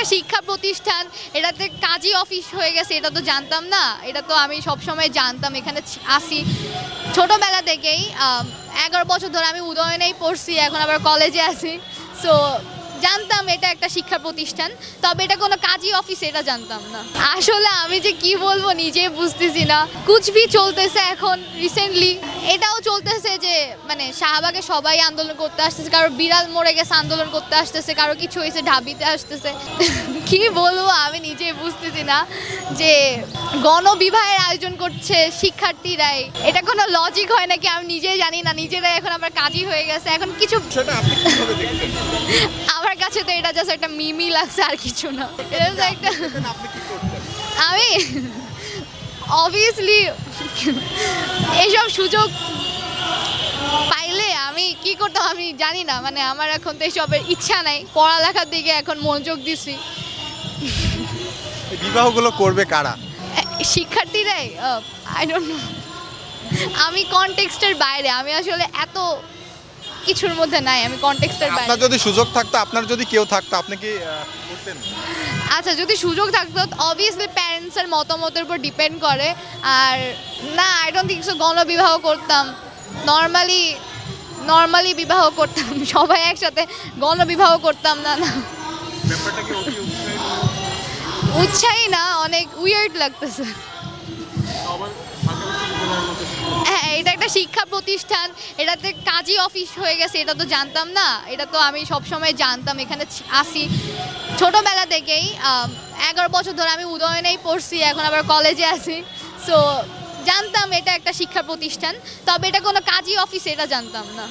একটা শিক্ষা প্রতিষ্ঠান, এটাতে কাজী অফিস হয়ে গেছে, এটা তো জানতাম না। এটা তো আমি সবসময় জানতাম, এখানে আসি ছোটোবেলা থেকেই। 11 বছর ধরে আমি উদয়নেই পড়ছি, এখন আবার কলেজে আছি। সো জানতাম এটা একটা শিক্ষা প্রতিষ্ঠান, তবে এটা কোনো কাজী অফিস এটা জানতাম না। আসলে আমি যে কি বলবো নিজেই বুঝতেছি না। কুচবি চলতেছে এখন রিসেন্টলি, এটাও চলতেছে যে মানে শাহবাগে সবাই আন্দোলন করতে আসতেছে, কারো বিড়াল মরে গেছে আন্দোলন করতে আসতেছে, কারো কিছু হয়েছে ঢাবিতে আসতেছে। কি বলবো আমি নিজেই বুঝতেছি না যে গণবিবাহের আয়োজন করছে শিক্ষার্থীরাই, এটা কোনো লজিক হয় নাকি আমি নিজেই জানি না। নিজেরাই এখন আমার কাজই হয়ে গেছে, এখন কিছু আমার কাছে তো এটা জাস্ট একটা মিমি লাগছে আর কিছু না। এটা তো একটা আমি অবভিয়াসলি এইসব সুযোগ পাইলে আমি কি করতাম আমি জানি না। মানে আমার এখন তো এইসবের ইচ্ছা নাই, পড়ালেখার দিকে এখন মনোযোগ দিছি। বিবাহগুলো করবে কারা? শিক্ষার্থীরাই। আই ডোন্ট নো, আমি কনটেক্সটের বাইরে, আমি আসলে এত কিছুর মধ্যে নাই, আমি কনটেক্সটের বাইরে। আপনার যদি সুযোগ থাকতো, আপনার যদি কেউ থাকতো, আপনি কি করতেন? আচ্ছা, যদি সুযোগ থাকতো অবভিয়াসলি প্যারেন্টসের মতামতের উপর ডিপেন্ড করে। আর না, আই ডোন্ট থিঙ্ক সো গণবিবাহ করতাম, নর্মালি বিবাহ করতাম, সবাই একসাথে গণবিবাহ করতাম না। না, উৎসাহী না, অনেক উইয়ার্ড লাগতেছে। হ্যাঁ, এটা একটা শিক্ষা প্রতিষ্ঠান, এটাতে কাজী অফিস হয়ে গেছে, এটা তো জানতাম না। এটা তো আমি সবসময় জানতাম, এখানে আসি ছোটোবেলা থেকেই। 11 বছর ধরে আমি উদয়নেই পড়ছি, এখন আবার কলেজে আছি। সো জানতাম এটা একটা শিক্ষা প্রতিষ্ঠান, তবে এটা কোনো কাজী অফিস এটা জানতাম না।